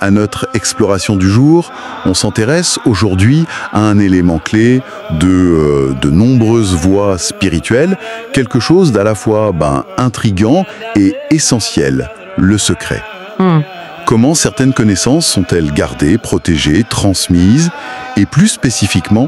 à notre exploration du jour, on s'intéresse aujourd'hui à un élément clé de nombreuses voies spirituelles, quelque chose d'à la fois intriguant et essentiel, le secret. Comment certaines connaissances sont-elles gardées, protégées, transmises? Et plus spécifiquement,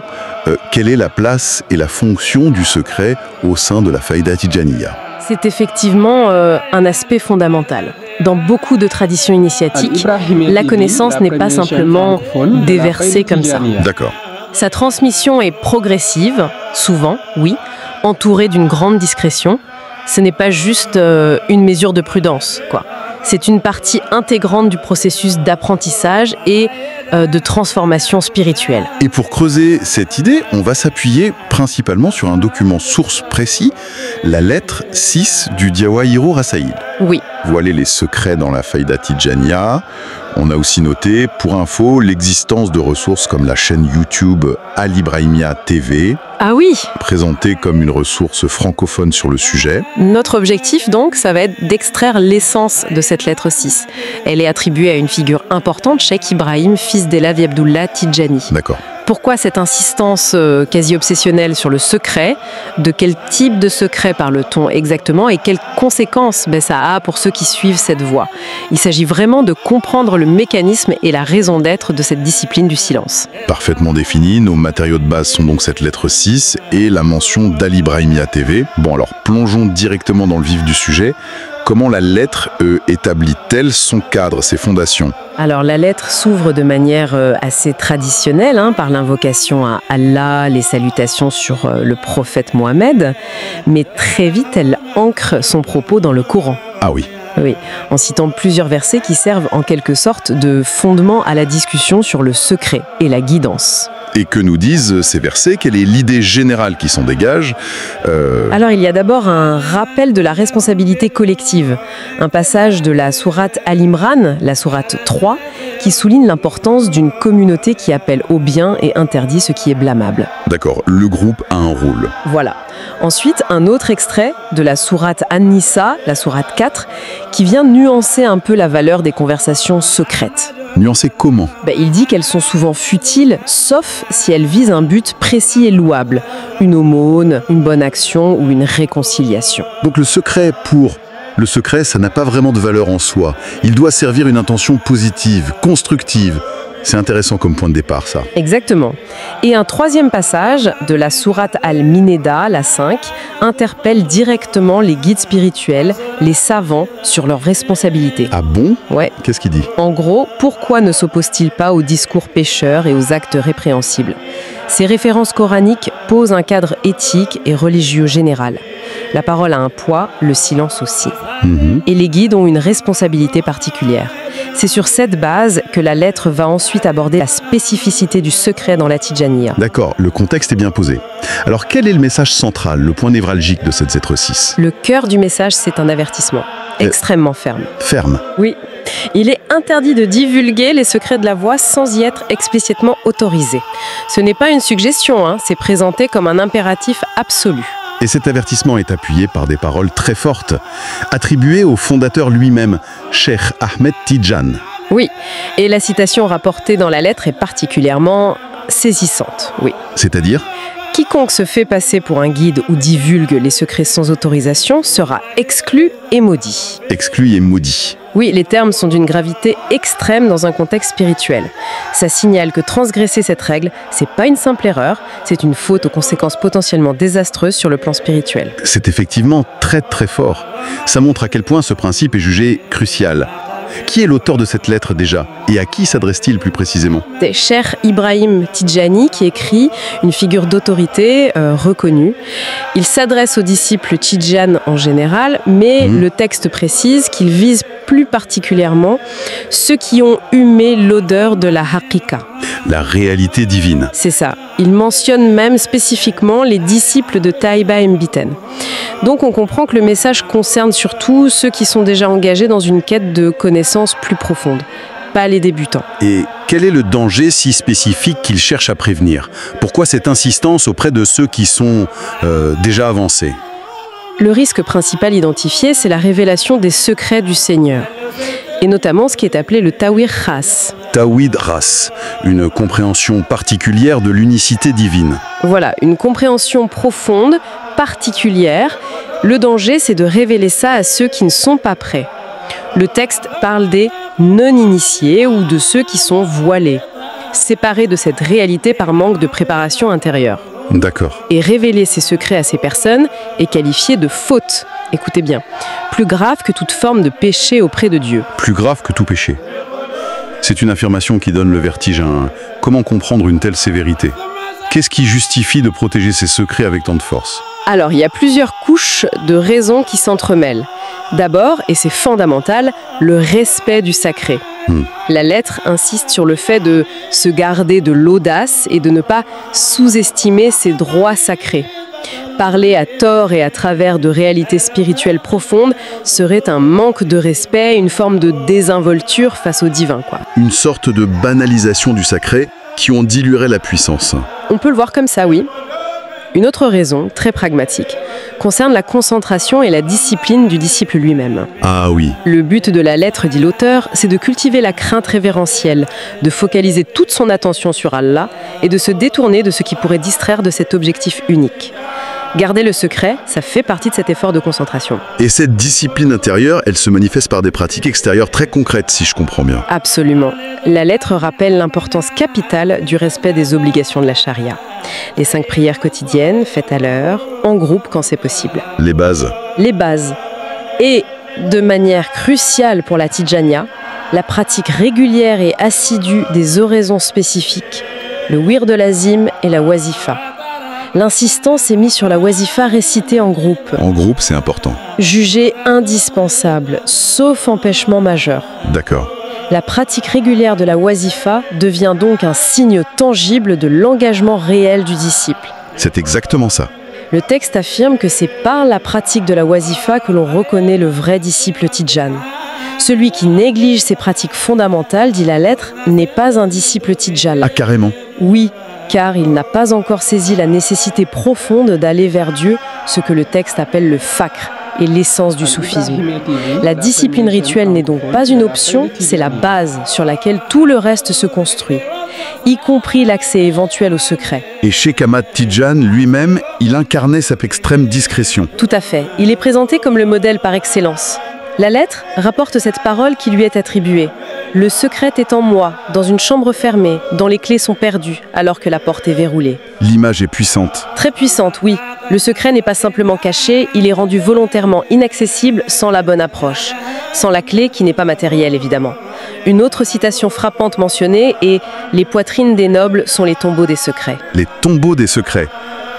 quelle est la place et la fonction du secret au sein de la Faïda Tijaniyya? C'est effectivement un aspect fondamental. Dans beaucoup de traditions initiatiques, la connaissance n'est pas simplement déversée comme ça. D'accord. Sa transmission est progressive, souvent, oui, entourée d'une grande discrétion. Ce n'est pas juste une mesure de prudence, quoi. C'est une partie intégrante du processus d'apprentissage et de transformation spirituelle. Et pour creuser cette idée, on va s'appuyer principalement sur un document source précis, la lettre 6 du Diawahirul Rasaïl. Oui. Voiler les secrets dans la Faïda Tijaniyya. On a aussi noté, pour info, l'existence de ressources comme la chaîne YouTube Al Ibrahimia TV. Ah oui! Présentée comme une ressource francophone sur le sujet. Notre objectif, donc, ça va être d'extraire l'essence de cette lettre 6. Elle est attribuée à une figure importante, Cheikh Ibrahim, fils d'Elavi Abdullah Tidjani. D'accord. Pourquoi cette insistance quasi obsessionnelle sur le secret? De quel type de secret parle-t-on exactement? Et quelles conséquences ça a pour ceux qui suivent cette voie? Il s'agit vraiment de comprendre le mécanisme et la raison d'être de cette discipline du silence. Parfaitement défini, nos matériaux de base sont donc cette lettre 6 et la mention d'Al Ibrahimia TV. Bon alors, plongeons directement dans le vif du sujet. Comment la lettre établit-elle son cadre, ses fondations? Alors la lettre s'ouvre de manière assez traditionnelle, par l'invocation à Allah, les salutations sur le prophète Mohammed, mais très vite elle ancre son propos dans le Coran. Ah oui. Oui, en citant plusieurs versets qui servent en quelque sorte de fondement à la discussion sur le secret et la guidance. Et que nous disent ces versets? Quelle est l'idée générale qui s'en dégage? Alors il y a d'abord un rappel de la responsabilité collective, un passage de la sourate Al-Imran, la sourate 3, qui souligne l'importance d'une communauté qui appelle au bien et interdit ce qui est blâmable. D'accord, le groupe a un rôle. Voilà. Ensuite, un autre extrait de la sourate An-Nisa, la sourate 4, qui vient nuancer un peu la valeur des conversations secrètes. Nuancer comment? Il dit qu'elles sont souvent futiles, sauf si elles visent un but précis et louable, une aumône, une bonne action ou une réconciliation. Donc le secret, ça n'a pas vraiment de valeur en soi. Il doit servir une intention positive, constructive. C'est intéressant comme point de départ, ça. Exactement. Et un troisième passage de la sourate Al-Mineda, la 5, interpelle directement les guides spirituels, les savants, sur leurs responsabilités. Ah bon? Ouais. Qu'est-ce qu'il dit? En gros, pourquoi ne s'oppose-t-il pas aux discours pécheurs et aux actes répréhensibles? Ces références coraniques posent un cadre éthique et religieux général. La parole a un poids, le silence aussi. Et les guides ont une responsabilité particulière. C'est sur cette base que la lettre va ensuite aborder la spécificité du secret dans la Tijaniyya. D'accord, le contexte est bien posé. Alors quel est le message central, le point névralgique de cette lettre 6? Le cœur du message, c'est un avertissement, extrêmement ferme. Ferme? Oui. Il est interdit de divulguer les secrets de la voix sans y être explicitement autorisé. Ce n'est pas une suggestion, c'est présenté comme un impératif absolu. Et cet avertissement est appuyé par des paroles très fortes, attribuées au fondateur lui-même, Cheikh Ahmed Tidjan. Oui, et la citation rapportée dans la lettre est particulièrement saisissante, oui. C'est-à-dire ? Quiconque se fait passer pour un guide ou divulgue les secrets sans autorisation sera exclu et maudit. Exclu et maudit. Oui, les termes sont d'une gravité extrême dans un contexte spirituel. Ça signale que transgresser cette règle, c'est pas une simple erreur, c'est une faute aux conséquences potentiellement désastreuses sur le plan spirituel. C'est effectivement très très fort. Ça montre à quel point ce principe est jugé crucial. Qui est l'auteur de cette lettre déjà? Et à qui s'adresse-t-il plus précisément? C'est Cheikh Ibrahim Tidjani qui écrit, une figure d'autorité reconnue. Il s'adresse aux disciples Tidjan en général, mais le texte précise qu'il vise plus particulièrement ceux qui ont humé l'odeur de la haqiqa. La réalité divine. C'est ça. Il mentionne même spécifiquement les disciples de Taïba Mbiten. Donc on comprend que le message concerne surtout ceux qui sont déjà engagés dans une quête de connaissances plus profonde, pas les débutants. Et quel est le danger si spécifique qu'il cherche à prévenir? Pourquoi cette insistance auprès de ceux qui sont déjà avancés? Le risque principal identifié, c'est la révélation des secrets du Seigneur. et notamment ce qui est appelé le Tawhid Khas. Tawhid Khas, une compréhension particulière de l'unicité divine. Voilà, une compréhension profonde, particulière. Le danger, c'est de révéler ça à ceux qui ne sont pas prêts. Le texte parle des non-initiés ou de ceux qui sont voilés, séparés de cette réalité par manque de préparation intérieure. D'accord. Et révéler ces secrets à ces personnes est qualifié de faute. Écoutez bien, plus grave que toute forme de péché auprès de Dieu. Plus grave que tout péché. C'est une affirmation qui donne le vertige à un. Comment comprendre une telle sévérité ? Qu'est-ce qui justifie de protéger ces secrets avec tant de force ? Alors, il y a plusieurs couches de raisons qui s'entremêlent. D'abord, et c'est fondamental, le respect du sacré. La lettre insiste sur le fait de se garder de l'audace et de ne pas sous-estimer ses droits sacrés. Parler à tort et à travers de réalités spirituelles profondes serait un manque de respect, une forme de désinvolture face au divin, quoi. Une sorte de banalisation du sacré qui en diluerait la puissance. On peut le voir comme ça, oui. Une autre raison, très pragmatique, concerne la concentration et la discipline du disciple lui-même. Ah oui. Le but de la lettre, dit l'auteur, c'est de cultiver la crainte révérentielle, de focaliser toute son attention sur Allah et de se détourner de ce qui pourrait distraire de cet objectif unique. Garder le secret, ça fait partie de cet effort de concentration. Et cette discipline intérieure, elle se manifeste par des pratiques extérieures très concrètes, si je comprends bien. Absolument. La lettre rappelle l'importance capitale du respect des obligations de la charia. Les 5 prières quotidiennes, faites à l'heure, en groupe quand c'est possible. Les bases. Les bases. Et, de manière cruciale pour la Tijaniya, la pratique régulière et assidue des oraisons spécifiques, le wird lazim et la wazifa. L'insistance est mise sur la wazifa récitée en groupe. En groupe, c'est important. Jugée indispensable, sauf empêchement majeur. D'accord. La pratique régulière de la wazifa devient donc un signe tangible de l'engagement réel du disciple. C'est exactement ça. Le texte affirme que c'est par la pratique de la wazifa que l'on reconnaît le vrai disciple Tidjane. Celui qui néglige ces pratiques fondamentales, dit la lettre, n'est pas un disciple Tidjane. Ah, carrément. Oui, car il n'a pas encore saisi la nécessité profonde d'aller vers Dieu, ce que le texte appelle le fakr et l'essence du soufisme. La discipline rituelle n'est donc pas une option, c'est la base sur laquelle tout le reste se construit, y compris l'accès éventuel au secret. Et Cheikh Ahmad Tidjane lui-même, il incarnait cette extrême discrétion. Tout à fait. Il est présenté comme le modèle par excellence. La lettre rapporte cette parole qui lui est attribuée. Le secret est en moi, dans une chambre fermée, dont les clés sont perdues, alors que la porte est verrouillée. L'image est puissante. Très puissante, oui. Le secret n'est pas simplement caché, il est rendu volontairement inaccessible sans la bonne approche. Sans la clé qui n'est pas matérielle, évidemment. Une autre citation frappante mentionnée est « Les poitrines des nobles sont les tombeaux des secrets ». Les tombeaux des secrets.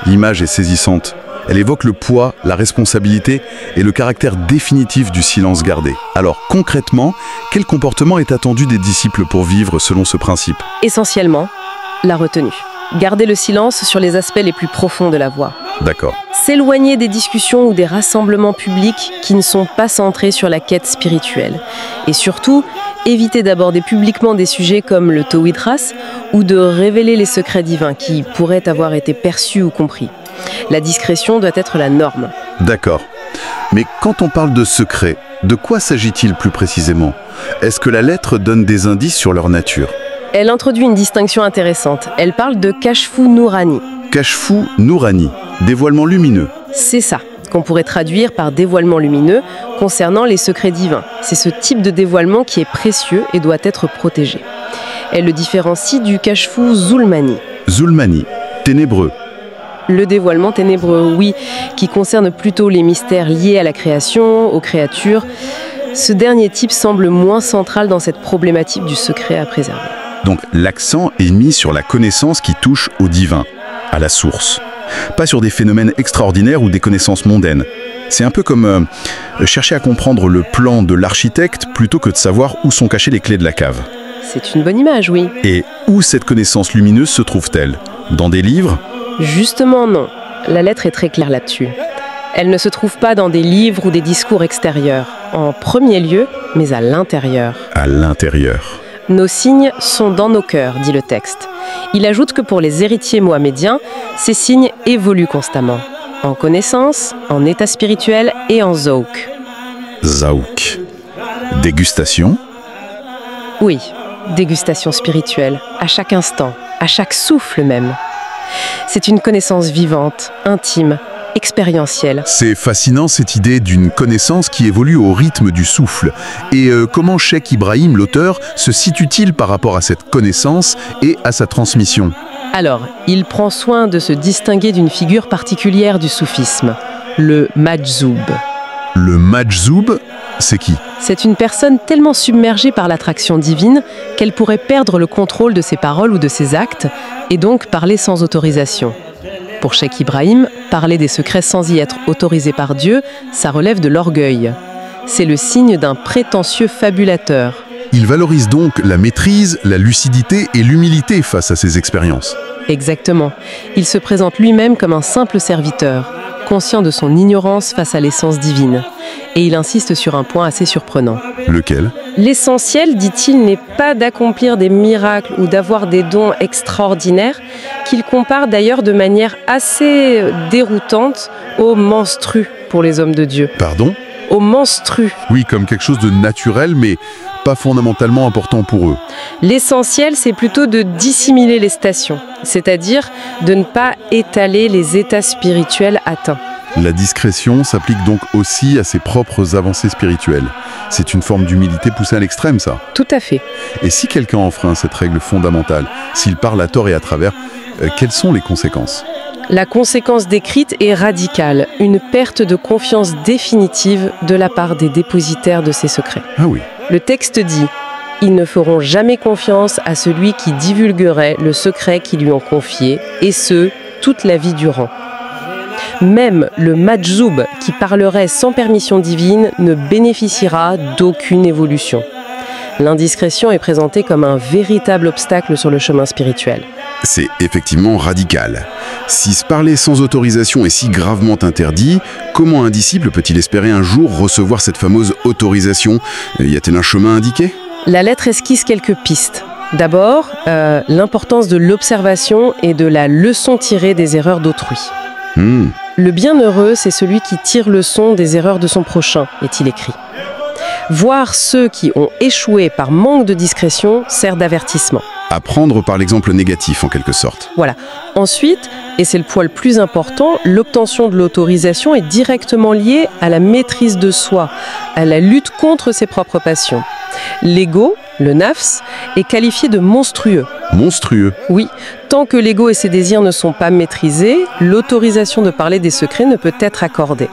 L'image est saisissante. Elle évoque le poids, la responsabilité et le caractère définitif du silence gardé. Alors concrètement, quel comportement est attendu des disciples pour vivre selon ce principe ? Essentiellement, la retenue. Garder le silence sur les aspects les plus profonds de la voix. D'accord. S'éloigner des discussions ou des rassemblements publics qui ne sont pas centrés sur la quête spirituelle. Et surtout, éviter d'aborder publiquement des sujets comme le Tawhid Khas ou de révéler les secrets divins qui pourraient avoir été perçus ou compris. La discrétion doit être la norme. D'accord. Mais quand on parle de secret, de quoi s'agit-il plus précisément ? Est-ce que la lettre donne des indices sur leur nature ? Elle introduit une distinction intéressante. Elle parle de Kashfu Nourani. Kashfu Nourani, dévoilement lumineux. C'est ça, qu'on pourrait traduire par dévoilement lumineux concernant les secrets divins. C'est ce type de dévoilement qui est précieux et doit être protégé. Elle le différencie du Kashfu Zulmani. Zulmani, ténébreux. Le dévoilement ténébreux, oui, qui concerne plutôt les mystères liés à la création, aux créatures. Ce dernier type semble moins central dans cette problématique du secret à préserver. Donc l'accent est mis sur la connaissance qui touche au divin, à la source. Pas sur des phénomènes extraordinaires ou des connaissances mondaines. C'est un peu comme chercher à comprendre le plan de l'architecte plutôt que de savoir où sont cachées les clés de la cave. C'est une bonne image, oui. Et où cette connaissance lumineuse se trouve-t-elle ? Dans des livres ? Justement non. La lettre est très claire là-dessus. Elle ne se trouve pas dans des livres ou des discours extérieurs, en premier lieu, mais à l'intérieur. À l'intérieur. Nos signes sont dans nos cœurs, dit le texte. Il ajoute que pour les héritiers mohamédiens, ces signes évoluent constamment, en connaissance, en état spirituel et en zouk. Zaouk. Dégustation ? Oui, dégustation spirituelle, à chaque instant, à chaque souffle même. C'est une connaissance vivante, intime, expérientielle. C'est fascinant cette idée d'une connaissance qui évolue au rythme du souffle. Et comment Cheikh Ibrahim, l'auteur, se situe-t-il par rapport à cette connaissance et à sa transmission ? Alors, il prend soin de se distinguer d'une figure particulière du soufisme, le majzoub. Le majzoub, c'est qui ? C'est une personne tellement submergée par l'attraction divine qu'elle pourrait perdre le contrôle de ses paroles ou de ses actes, et donc parler sans autorisation. Pour Cheikh Ibrahim, parler des secrets sans y être autorisé par Dieu, ça relève de l'orgueil. C'est le signe d'un prétentieux fabulateur. Il valorise donc la maîtrise, la lucidité et l'humilité face à ces expériences. Exactement. Il se présente lui-même comme un simple serviteur, conscient de son ignorance face à l'essence divine. Et il insiste sur un point assez surprenant. Lequel ? L'essentiel, dit-il, n'est pas d'accomplir des miracles ou d'avoir des dons extraordinaires, qu'il compare d'ailleurs de manière assez déroutante au menstru pour les hommes de Dieu. Pardon ? Au menstru. Oui, comme quelque chose de naturel, mais pas fondamentalement important pour eux. L'essentiel, c'est plutôt de dissimuler les stations, c'est-à-dire de ne pas étaler les états spirituels atteints. La discrétion s'applique donc aussi à ses propres avancées spirituelles. C'est une forme d'humilité poussée à l'extrême, ça. Tout à fait. Et si quelqu'un enfreint cette règle fondamentale, s'il parle à tort et à travers, quelles sont les conséquences ? La conséquence décrite est radicale, une perte de confiance définitive de la part des dépositaires de ces secrets. Ah oui. Le texte dit « Ils ne feront jamais confiance à celui qui divulguerait le secret qu'ils lui ont confié, et ce, toute la vie durant. » Même le majzoub qui parlerait sans permission divine ne bénéficiera d'aucune évolution. L'indiscrétion est présentée comme un véritable obstacle sur le chemin spirituel. C'est effectivement radical. Si se parler sans autorisation est si gravement interdit, comment un disciple peut-il espérer un jour recevoir cette fameuse autorisation ? Y a-t-il un chemin indiqué ? La lettre esquisse quelques pistes. D'abord, l'importance de l'observation et de la leçon tirée des erreurs d'autrui. Le bienheureux, c'est celui qui tire leçon des erreurs de son prochain, est-il écrit. Voir ceux qui ont échoué par manque de discrétion sert d'avertissement. Apprendre par l'exemple négatif, en quelque sorte. Voilà. Ensuite, et c'est le point le plus important, l'obtention de l'autorisation est directement liée à la maîtrise de soi, à la lutte contre ses propres passions. L'ego, le nafs, est qualifié de monstrueux. Monstrueux ? Oui, tant que l'ego et ses désirs ne sont pas maîtrisés, l'autorisation de parler des secrets ne peut être accordée.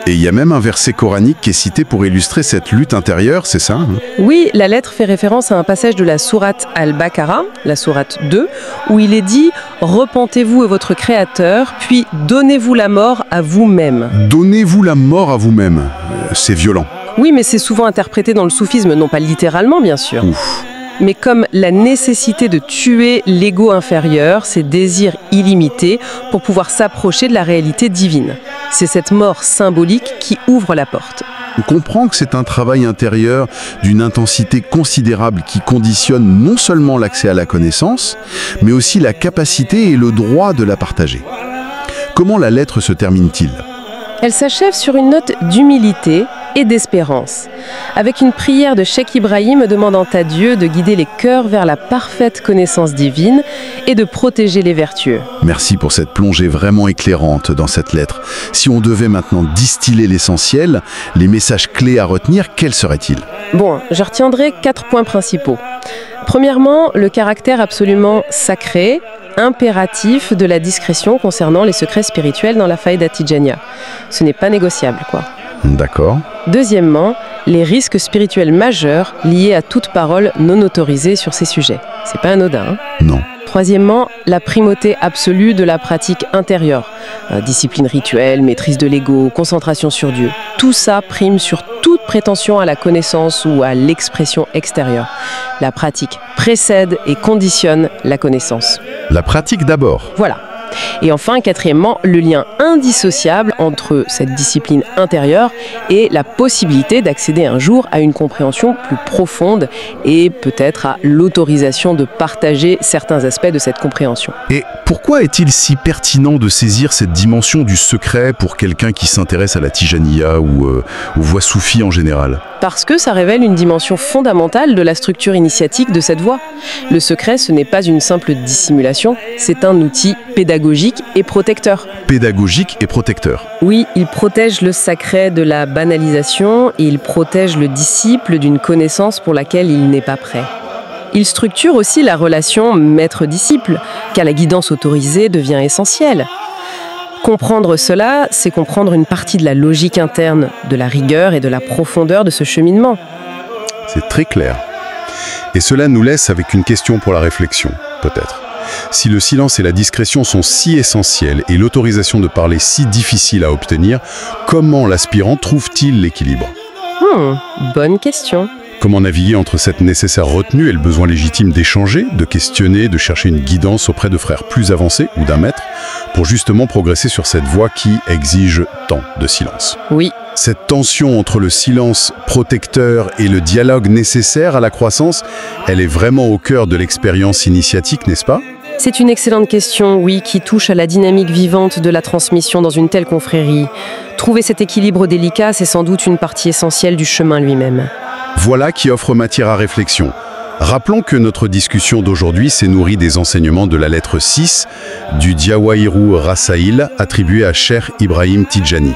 Et il y a même un verset coranique qui est cité pour illustrer cette lutte intérieure, c'est ça ? Oui, la lettre fait référence à un passage de la sourate Al-Baqarah, la sourate 2, où il est dit « Repentez-vous à votre Créateur, puis donnez-vous la mort à vous-même. » Donnez-vous la mort à vous-même. C'est violent. Oui, mais c'est souvent interprété dans le soufisme, non pas littéralement bien sûr. Ouf. Mais comme la nécessité de tuer l'ego inférieur, ses désirs illimités, pour pouvoir s'approcher de la réalité divine. C'est cette mort symbolique qui ouvre la porte. On comprend que c'est un travail intérieur d'une intensité considérable qui conditionne non seulement l'accès à la connaissance, mais aussi la capacité et le droit de la partager. Comment la lettre se termine-t-il ? Elle s'achève sur une note d'humilité et d'espérance, avec une prière de Cheikh Ibrahim demandant à Dieu de guider les cœurs vers la parfaite connaissance divine et de protéger les vertueux. Merci pour cette plongée vraiment éclairante dans cette lettre. Si on devait maintenant distiller l'essentiel, les messages clés à retenir, quels seraient-ils ? Bon, je retiendrai 4 points principaux. Premièrement, le caractère absolument sacré, impératif de la discrétion concernant les secrets spirituels dans la faïda Tidjaniya. Ce n'est pas négociable, quoi. D'accord. Deuxièmement, les risques spirituels majeurs liés à toute parole non autorisée sur ces sujets. C'est pas anodin, hein ? Non. Troisièmement, la primauté absolue de la pratique intérieure. Discipline rituelle, maîtrise de l'ego, concentration sur Dieu. Tout ça prime sur toute prétention à la connaissance ou à l'expression extérieure. La pratique précède et conditionne la connaissance. La pratique d'abord. Voilà. Et enfin, quatrièmement, le lien indissociable entre cette discipline intérieure et la possibilité d'accéder un jour à une compréhension plus profonde et peut-être à l'autorisation de partager certains aspects de cette compréhension. Et pourquoi est-il si pertinent de saisir cette dimension du secret pour quelqu'un qui s'intéresse à la Tijaniya ou aux voies soufis en général? Parce que ça révèle une dimension fondamentale de la structure initiatique de cette voie. Le secret, ce n'est pas une simple dissimulation, c'est un outil pédagogique et protecteur. Pédagogique et protecteur. Oui, il protège le sacré de la banalisation et il protège le disciple d'une connaissance pour laquelle il n'est pas prêt. Il structure aussi la relation maître-disciple, car la guidance autorisée devient essentielle. Comprendre cela, c'est comprendre une partie de la logique interne, de la rigueur et de la profondeur de ce cheminement. C'est très clair. Et cela nous laisse avec une question pour la réflexion, peut-être. Si le silence et la discrétion sont si essentiels et l'autorisation de parler si difficile à obtenir, comment l'aspirant trouve-t-il l'équilibre? Bonne question. Comment naviguer entre cette nécessaire retenue et le besoin légitime d'échanger, de questionner, de chercher une guidance auprès de frères plus avancés ou d'un maître, pour justement progresser sur cette voie qui exige tant de silence? Oui. Cette tension entre le silence protecteur et le dialogue nécessaire à la croissance, elle est vraiment au cœur de l'expérience initiatique, n'est-ce pas? C'est une excellente question, oui, qui touche à la dynamique vivante de la transmission dans une telle confrérie. Trouver cet équilibre délicat, c'est sans doute une partie essentielle du chemin lui-même. Voilà qui offre matière à réflexion. Rappelons que notre discussion d'aujourd'hui s'est nourrie des enseignements de la lettre 6 du Jawahirul Rasail attribué à Cheikh Ibrahim Tidjani.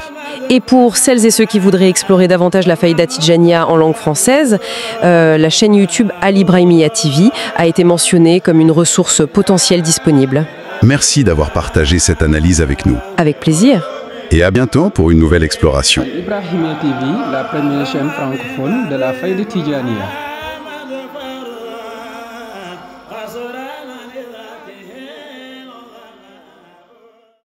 Et pour celles et ceux qui voudraient explorer davantage la Faïda Tijaniya en langue française, la chaîne YouTube Al Ibrahimiya TV a été mentionnée comme une ressource potentielle disponible. Merci d'avoir partagé cette analyse avec nous. Avec plaisir. Et à bientôt pour une nouvelle exploration. Al Ibrahimiya TV, la première chaîne francophone de la Faïda Tijaniya.